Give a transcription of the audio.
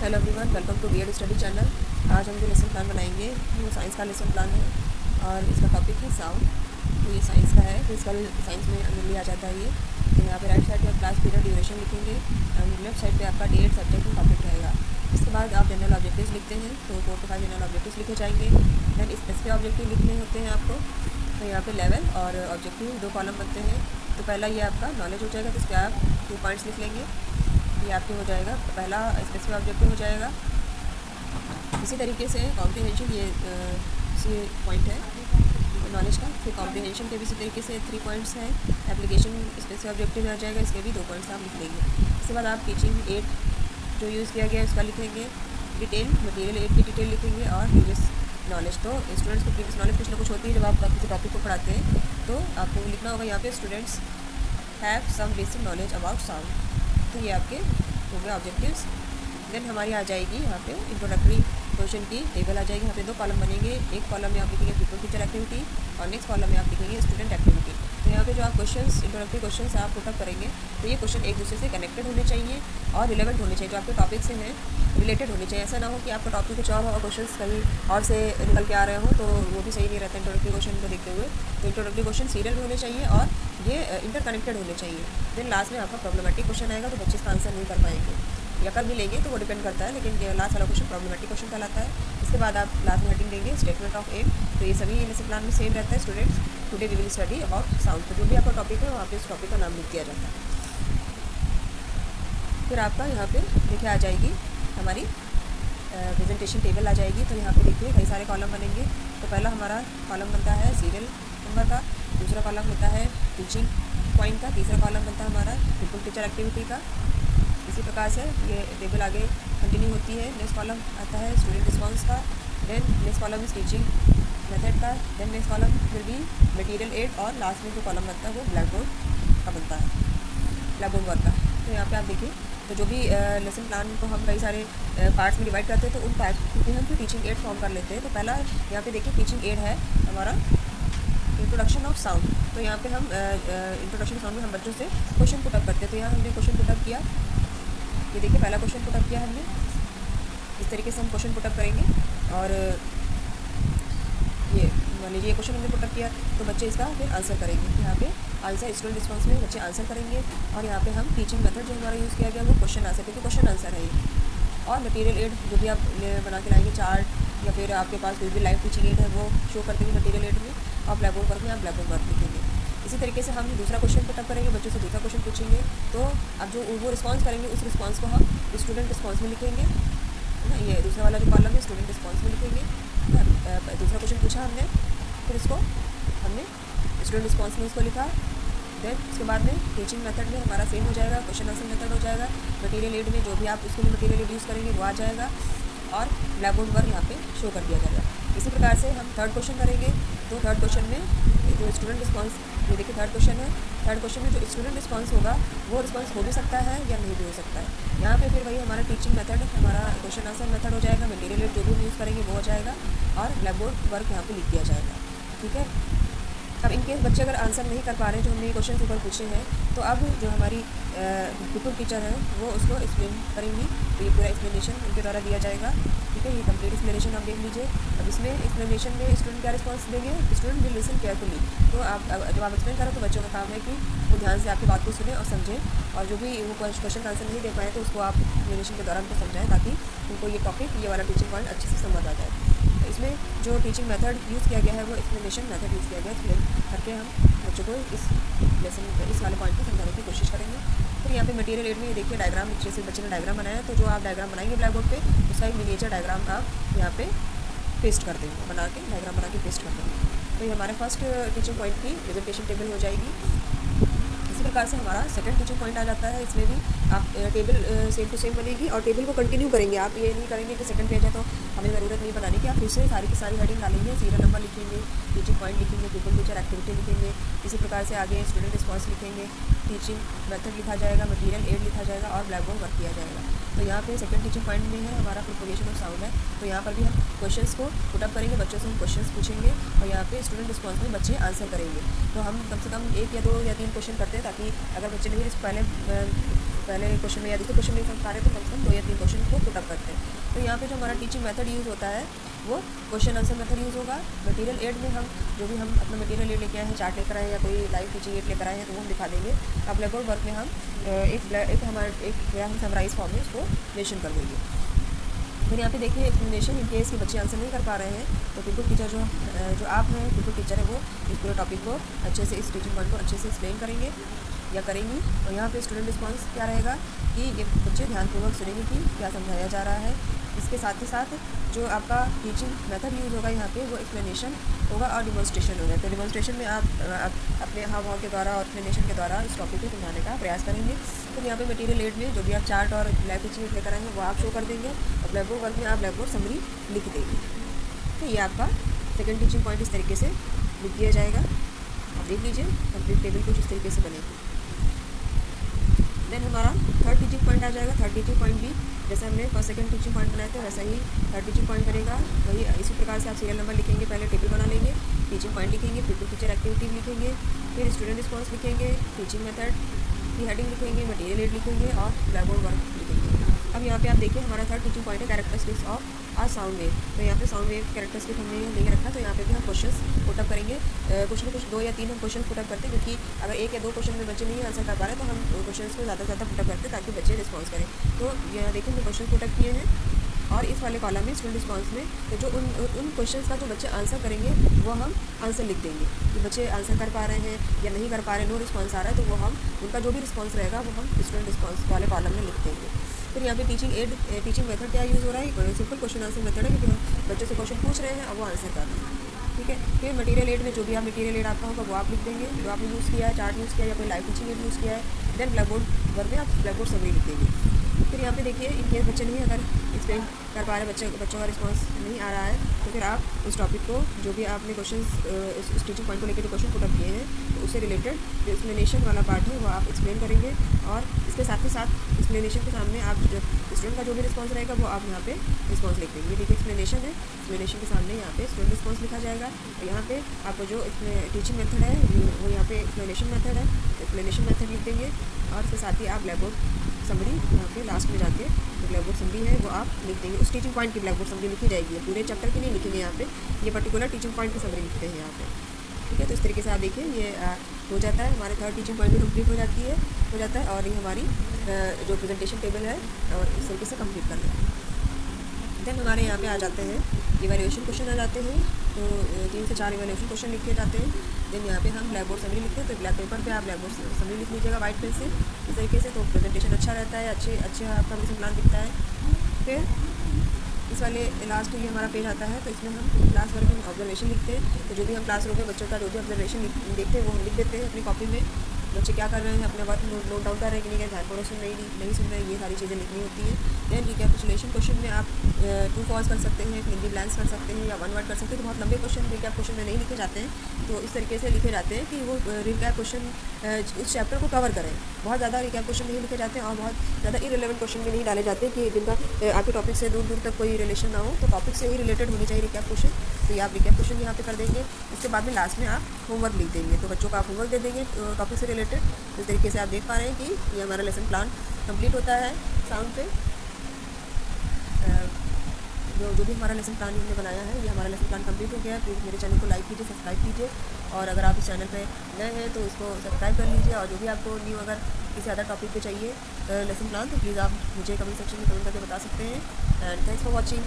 Hello everyone, welcome to BEd study channel. आज हम जो लेसन प्लान बनाएंगे वो साइंस का लेसन प्लान है और इसका टॉपिक है साउंड। तो ये साइंस का है, फिजिकल साइंस में अनली आ जाता है ये। तो यहाँ पे राइट साइड पे आप क्लास पीरियड ड्यूरेशन लिखेंगे एंड लेफ्ट साइड पे आपका डेट सब्जेक्ट और टॉपिक रहेगा। इसके बाद आप जनरल ऑब्जेक्टिव्स लिखते हैं, तो 4 to 5 जनरल ऑब्जेक्टिव्स लिखे जाएंगे। देन स्पेसिफिक ऑब्जेक्टिव लिखने होते हैं आपको। तो यहाँ पे लेवल और ऑब्जेक्टिव 2 कॉलम बनते हैं। तो पहला ये आपका नॉलेज हो जाएगा, तो इस पर आप 2 पॉइंट्स लिख लेंगे। ये आपके हो जाएगा, पहला स्पेसिफिक ऑब्जेक्टिव हो जाएगा। इसी तरीके से कॉम्प्रिहेंशन, ये इसी पॉइंट है नॉलेज का। फिर कॉम्प्रिहेंशन के भी इसी तरीके से 3 पॉइंट्स हैं। एप्लीकेशन स्पेसिफिक ऑब्जेक्टिव में आ जाएगा, इसके भी 2 पॉइंट्स आप लिख लेंगे। इसके बाद आप टीचिंग एड जो यूज़ किया गया है उसका लिखेंगे, डिटेल मटेरियल एड की डिटेल लिखेंगे और प्रीवियस नॉलेज। तो स्टूडेंट्स को प्रीवियस नॉलेज कुछ ना कुछ होती है जब आप किसी टॉपिक को पढ़ाते हैं, तो आपको लिखना होगा यहाँ पे students have some basic knowledge about sound. तो ये आपके हो गए ऑब्जेक्टिव्स। देन हमारी आ जाएगी यहाँ पे इंट्रोडक्टरी क्वेश्चन की टेबल आ जाएगी। यहाँ पे 2 कॉलम बनेंगे। एक कॉलम में आप लिखेंगे पीपल टीचर एक्टिविटी और नेक्स्ट कॉलम में आप लिखेंगे स्टूडेंट एक्टिविटी। तो यहाँ पे जो आप क्वेश्चंस इंट्रोडक्टरी क्वेश्चंस आप पुटअप करेंगे, तो ये क्वेश्चन एक दूसरे से कनेक्टेड होने चाहिए और रिलेवेंट होने चाहिए, जो आपके टॉपिक से हैं रिलेटेड होने चाहिए। ऐसा ना हो कि आपका टॉपिक कुछ और हो और क्वेश्चन कहीं और से निकल के आ रहे हो, तो वो भी सही नहीं रहता इंट्रोडक्टरी क्वेश्चन को देखते हुए। तो इंट्रोडक्टरी क्वेश्चन सीरियल होने चाहिए और ये इंटरकनेक्टेड होने चाहिए। देन लास्ट में आपका प्रॉब्लमेटिक क्वेश्चन आएगा, तो बच्चे इसका आंसर नहीं कर पाएंगे या कर भी लेंगे तो वो डिपेंड करता है, लेकिन लास्ट वाला क्वेश्चन प्रॉब्लमेटिक क्वेश्चन कहलाता है। इसके बाद आप लास्ट में हेडिंग देंगे स्टेटमेंट ऑफ एम। तो ये सभी लेसन प्लान में सेम रहता है। Students today we will study about sound. तो जो भी आपका टॉपिक है वहाँ पे उस टॉपिक का नाम लिख दिया जाता है। फिर आपका यहाँ पे देखिए आ जाएगी हमारी प्रेजेंटेशन टेबल आ जाएगी। तो यहाँ पे देखिए कई सारे कॉलम बनेंगे। तो पहला हमारा कॉलम बनता है सीरियल नंबर का, दूसरा कॉलम होता है टीचिंग पॉइंट का, तीसरा कॉलम बनता है हमारा पीपल टीचर एक्टिविटी का। इसी प्रकार से ये टेबल आगे कंटिन्यू होती है। नेक्स्ट कॉलम आता है स्टूडेंट रिस्पॉन्स का। Then next column is teaching method का। Then next column will be material aid और लास्ट में जो कॉलम बनता है वो ब्लैक बोर्ड का बनता है, ब्लैक बोर्ड वर्क का। तो यहाँ पे आप देखिए, तो जो भी लेसन प्लान को हम कई सारे पार्ट्स में डिवाइड करते हैं, तो उन पार्ट्स में हम फिर टीचिंग एड फॉर्म कर लेते हैं। तो पहला यहाँ पे देखिए टीचिंग एड है हमारा इंट्रोडक्शन ऑफ साउंड। तो यहाँ पे हम इंट्रोडक्शन साउंड में हम बच्चों से क्वेश्चन पुटअप करते हैं। तो यहाँ हमने क्वेश्चन पुटअप किया, ये देखिए पहला क्वेश्चन पुटअप किया हमने। इस तरीके से हम क्वेश्चन पुटअप करेंगे और ये मान लीजिए ये क्वेश्चन हमने पुटअप किया, तो बच्चे इसका फिर आंसर करेंगे। यहाँ पे आंसर स्टूडेंट रिस्पॉन्स में बच्चे आंसर करेंगे और यहाँ पे हम टीचिंग मेथड जो हमारा यूज़ किया गया वो क्वेश्चन आंसर, क्योंकि क्वेश्चन आंसर है। और मटेरियल एड जो भी आप बना के लाएंगे चार्ट या फिर आपके पास कोई भी लाइव टीचिंग एड है वो शो कर देंगे मटेरियल एड में, और ब्लैक बोर्ड वर्क में आप ब्लैक बोर्ड वर्क लिखेंगे। इसी तरीके से हम दूसरा क्वेश्चन पुटअप करेंगे, बच्चों से दूसरा क्वेश्चन पूछेंगे। तो अब जो वो रिस्पॉन्स करेंगे उस रिस्पॉन्स को हम स्टूडेंट रिस्पॉन्स में लिखेंगे, है ना। ये दूसरा वाला जो कॉलम है स्टूडेंट रिस्पॉन्स में लिखेंगे। दूसरा क्वेश्चन पूछा हमने, फिर इसको हमने स्टूडेंट रिस्पॉन्स में उसको लिखा। देन उसके बाद में टीचिंग मेथड में हमारा सेम हो जाएगा, क्वेश्चन आंसर मेथड हो जाएगा। मटेरियल एड में जो भी आप उसके लिए मटेरियल एड यूज़ करेंगे वो आ जाएगा और ब्लैक बोर्ड वर्क यहाँ पे शो कर दिया जाएगा। इसी प्रकार से हम थर्ड क्वेश्चन करेंगे। तो थर्ड क्वेश्चन में जो स्टूडेंट रिस्पॉन्स, ये देखिए थर्ड क्वेश्चन है। थर्ड क्वेश्चन में जो स्टूडेंट रिस्पॉन्स होगा वो रिस्पॉन्स हो भी सकता है या नहीं भी हो सकता है। यहाँ पे फिर वही हमारा टीचिंग मेथड, हमारा क्वेश्चन आंसर मेथड हो जाएगा, मटेरियल एड जो भी यूज़ करेंगे वो हो जाएगा और ब्लैक बोर्ड वर्क यहाँ पे लिख दिया जाएगा। ठीक है। अब इनकेस बच्चे अगर आंसर नहीं कर पा रहे हैं जो हमने ये क्वेश्चन ऊपर पूछे हैं, तो अब जो हमारी पीपल टीचर है वो उसको एक्सप्लेन करेंगी। तो ये पूरा एक्सप्लेनेशन उनके द्वारा दिया जाएगा। ठीक है, ये कंप्लीट एक्सप्लेनेशन आप देख लीजिए। अब इसमें एक्सप्लेनेशन में स्टूडेंट क्या रिस्पॉन्स देंगे, स्टूडेंट विल लिसन केयरफुली। तो आप जब आप एक्सप्लेन करें तो बच्चों का काम है कि वो ध्यान से आपकी बात को सुने और समझें, और जो भी वो क्वेश्चन का आंसर नहीं दे पाए तो उसको आप एक्सप्लेनेशन के दौरान उनको समझाएं, ताकि उनको ये टॉपिक, ये वाला टीचिंग पॉइंट अच्छे से समझ आ जाए। इसमें जो टीचिंग मेथड यूज़ किया गया है वो एक्सप्लेनेशन मेथड यूज़ किया गया है। एक्सप्लेन करके हम बच्चों को इस लेसन इस वाले पॉइंट को समझाने की कोशिश करेंगे। फिर यहाँ पे मटेरियल एड में ये देखिए डायग्राम, जैसे बच्चे ने डायग्राम बनाया, तो जो आप डायग्राम बनाएंगे ब्लैक बोर्ड पे उसका एक मिनिएचर डायग्राम आप यहाँ पे पेस्ट कर देंगे, बना के डायग्राम बना के पेस्ट कर देंगे। तो ये हमारे फर्स्ट टीचिंग पॉइंट की प्रेजेंटेशन टेबल हो जाएगी। इसी प्रकार से हमारा सेकंड टीचिंग पॉइंट आ जाता है। इसमें भी आप टेबल सेम टू सेम बनेगी और टेबल को कंटिन्यू करेंगे। आप ये नहीं करेंगे कि सेकंड पेज है तो हमें ज़रूरत नहीं बनाने की, आप फिर से सारी की सारी हेडिंग डालेंगे, सीरियल नंबर लिखेंगे, टीचिंग पॉइंट लिखेंगे, पीपल टीचर एक्टिविटी लिखेंगे। इसी प्रकार से आगे स्टूडेंट रिस्पॉन्स लिखेंगे, टीचिंग मेथड लिखा जाएगा, मटेरियल एड लिखा जाएगा और ब्लैक बोर्ड वर्क किया जाएगा। तो यहाँ पे सेकंड टीचिंग पॉइंट में है हमारा प्रोपोगेशन ऑफ साउंड है। तो यहाँ पर भी हम क्वेश्चंस को पुटअप करेंगे, बच्चों से हम क्वेश्चंस पूछेंगे और यहाँ पे स्टूडेंट रिस्पॉन्स में बच्चे आंसर करेंगे। तो हम कम से कम 1 या 2 या 3 क्वेश्चन करते हैं, ताकि अगर बच्चे नहीं पहले क्वेश्चन में या दूसरे क्वेश्चन में समझ पा रहे तो कम से कम 2 या 3 क्वेश्चन को पुटअप करते हैं। यहाँ पे जो हमारा टीचिंग मेथड यूज़ होता है वो क्वेश्चन आंसर मेथड यूज़ होगा। मटेरियल एड में हम जो भी हम अपना मटेरियल एड लेके आए हैं, चार्ट लेकर आए हैं या कोई लाइव टीचिंग एड लेकर आए हैं, तो वो हम दिखा देंगे। अब ब्लैक बोर्ड वर्क में हम हम समराइज फॉर्म में उसको मेंशन कर देंगे। फिर यहाँ पे देखिए एक्सप्लेनेशन, इन केस कि बच्चे आंसर नहीं कर पा रहे हैं तो बिल्कुल टीचर जो आप हैं, बिल्कुल टीचर है, वो इस पूरे टॉपिक को अच्छे से, इस टीचिंग पॉइंट को अच्छे से एक्सप्लेन करेंगे या करेंगी। और यहाँ पे स्टूडेंट रिस्पॉन्स क्या रहेगा कि ये बच्चे ध्यानपूर्वक सुनेंगे कि क्या समझाया जा रहा है। इसके साथ ही साथ जो आपका टीचिंग मेथड यूज़ होगा यहाँ पे वो एक्सप्लेनेशन होगा और डिमॉन्स्ट्रेशन होगा। तो डिमॉन्स्ट्रेशन में आप अपने हाव भाव के द्वारा और एक्सप्लेनेशन के द्वारा इस टॉपिक को समझाने का प्रयास करेंगे। तो यहाँ पे मटेरियल एड में जो भी आप चार्ट और लाइव टीचिंग लेकर आएंगे वो आप शो कर देंगे और ब्लैक बोर्ड वर्क में आप ब्लैक बोर्ड समरी लिख देंगे। तो ये आपका सेकेंड टीचिंग पॉइंट इस तरीके से लिख दिया जाएगा। आप देख लीजिए कंप्लीट टेबल कुछ इस तरीके से बनेगी। देन हमारा थर्ड टीचिंग पॉइंट आ जाएगा। थर्ड टीचिंग पॉइंट भी जैसे हमने फर्स्ट सेकंड टीचिंग पॉइंट बनाए थे वैसा ही थर्ड टीचिंग पॉइंट बनेगा। वही इसी प्रकार से आप सीरियल नंबर लिखेंगे, पहले टेबल बना लेंगे, टीचिंग पॉइंट लिखेंगे, फिर टीचर एक्टिविटी लिखेंगे, फिर स्टूडेंट रिस्पॉन्स लिखेंगे, टीचिंग मेथड की हेडिंग लिखेंगे, मटेरियल एड लिखेंगे और ब्लैक बोर्ड वर्क लिखेंगे। अब यहाँ पे आप देखिए हमारा थर्ड टीचिंग पॉइंट है characteristics of a sound wave. तो यहाँ पे साउंड वेव कैरेक्टरिस्टिक हमने नहीं रखा, तो यहाँ पे भी हम क्वेश्चंस पुटअप करेंगे। कुछ न कुछ 2 या 3 हम क्वेश्चन पुटअप करते हैं, क्योंकि अगर 1 या 2 क्वेश्चन में बच्चे नहीं आंसर कर पा रहे तो हम क्वेश्चन को ज़्यादा से ज़्यादा पुटअप करते हैं ताकि बच्चे रिस्पॉन्स करें। तो यहाँ देखिए हमने क्वेश्चन पुटअप किए हैं और इस वाले कॉलम में स्टूडेंट रिस्पॉन्स में तो जो उन क्वेश्चंस का जो बच्चे आंसर करेंगे वो हम आंसर लिख देंगे कि बच्चे आंसर कर पा रहे हैं या नहीं कर पा रहे, नो रिस्पॉन्स आ रहा है, तो वो हम उनका जो भी रिस्पॉन्स रहेगा वो हम स्टूडेंट रिस्पॉन्स वाले कॉलम में लिख देंगे। फिर यहाँ पे टीचिंग मेथड क्या यूज़ हो रहा है, सिंपल क्वेश्चन आंसर मेथड है, क्योंकि हम बच्चों से क्वेश्चन पूछ रहे हैं और वो आंसर कर रहे हैं। ठीक है। फिर मटेरियल एड में जो भी आप मटेरियल एड आपका होगा वो आप लिख देंगे, जो आपने यूज़ किया है, चार्ट यूज़ किया है या कोई लाइव टीचिंग एड यूज़ किया है। देन ब्लैक बोर्ड वर्क में आप ब्लैक बोर्ड समरी लिख देंगे। फिर यहाँ पे देखिए इन केस बच्चे नहीं अगर एक्सप्लेन कर पा रहे, बच्चों का रिस्पॉन्स नहीं आ रहा है, तो फिर आप उस टॉपिक को जो भी आपने क्वेश्चन इस टीचिंग पॉइंट को लेकर जो क्वेश्चन पुटअप किए हैं तो उससे रिलेटेड जो एक्सप्लेनेशन वाला पार्ट है वो आप एक्सप्लेन करेंगे और इसके साथ ही साथ एक्सप्लेनेशन के सामने आप जो स्टूडेंट का जो भी रिस्पॉन्स रहेगा वो आप यहाँ पे रिस्पॉन्स लिख देंगे। देखिए एक्सप्लेनेशन है, एक्सप्लेनेशन के सामने यहाँ पे स्टूडेंट रिस्पॉन्स लिखा जाएगा और यहाँ पे आपको जो टीचिंग मेथड है वो यहाँ पे एक्सप्लेनेशन मेथड है, एक्सप्लेनेशन मेथड लिख देंगे और इसके साथ ही आप ब्लैक बोर्ड समरी यहाँ पे लास्ट में जाके जो ब्लैक बोर्ड समरी है वो आप लिख देंगे। उस टीचिंग पॉइंट की ब्लैक बोर्ड समरी लिखी जाएगी, पूरे चैप्टर की नहीं लिखेंगे, यहाँ पे ये पर्टिकुलर टीचिंग पॉइंट की समरी लिखते हैं यहाँ पे। ठीक है। तो इस तरीके से आप देखिए ये हो जाता है, हमारे थर्ड टीचिंग पॉइंट भी कंप्लीट हो जाता है और ये हमारी जो प्रेजेंटेशन टेबल है और इस तरीके से कंप्लीट कर लेते हैं। देन हमारे यहाँ पे आ जाते हैं इवैल्यूएशन क्वेश्चन आ जाते हैं। तो 3 से 4 इवैल्यूएशन क्वेश्चन लिखे जाते हैं। देन यहाँ पे हम ब्लैक बोर्ड समरी लिखते हैं, तो ब्लैक पेपर पे आप ब्लैक बोर्ड समरी लिख लीजिएगा वाइट पेन से इस तरीके से, तो प्रेजेंटेशन अच्छा रहता है, अच्छे आपका लेसन प्लान दिखता है। फिर इस वाले लास्ट ये हमारा पेज आता है, तो इसमें हम क्लास वर्क में ऑब्जर्वेशन लिखते हैं। तो जो भी हम क्लासरूम में बच्चों का जो भी ऑब्जर्वेशन देखते हैं वो हम लिख देते हैं अपनी कॉपी में। बच्चे क्या कर रहे हैं, अपने वर्क नोट डाउन कर रहे हैं कि नहीं, ध्यानपूर्वक सुन नहीं सुन रहे हैं, ये सारी चीज़ें लिखनी होती हैं। देन रिकैपिचुलेशन क्वेश्चन में आप ट्रू फॉल्स कर सकते हैं, हिंदी ब्लैंक्स कर सकते हैं या वन वर्ड कर सकते हैं। तो बहुत लंबे क्वेश्चन रिकैप क्वेश्चन में नहीं लिखे जाते हैं, तो इस तरीके से लिखे जाते हैं कि वो रिकैप क्वेश्चन उस चैप्टर को कवर करें। बहुत ज़्यादा रिकैप क्वेश्चन नहीं लिखे जाते हैं और बहुत ज़्यादा इरेलेवेंट क्वेश्चन भी नहीं डाले जाते कि जिनका आपके टॉपिक से दूर दूर तक कोई रिलेशन ना हो, तो टॉपिक से ही रिलेटेड होने चाहिए रिकैप क्वेश्चन। तो ये आप रिकैप क्वेश्चन यहाँ पे कर देंगे। इसके बाद में लास्ट में आप होमवर्क लिख देंगे, तो बच्चों को आप होमवर्क दे देंगे टॉपिक से रिलेटेड। इस तरीके से आप देख पा रहे हैं कि ये हमारा लेसन प्लान कंप्लीट होता है साउंड पे। जो भी हमारा लेसन प्लान हमने बनाया है ये हमारा लेसन प्लान कंप्लीट हो गया है। प्लीज़ मेरे चैनल को लाइक कीजिए, सब्सक्राइब कीजिए और अगर आप इस चैनल पे नए हैं तो इसको सब्सक्राइब कर लीजिए। और जो भी आपको न्यू अगर किसी अदर टॉपिक पे चाहिए लेसन प्लान तो प्लीज़ आप मुझे कमेंट सेक्शन में कमेंट करके बता सकते हैं। And thanks for watching.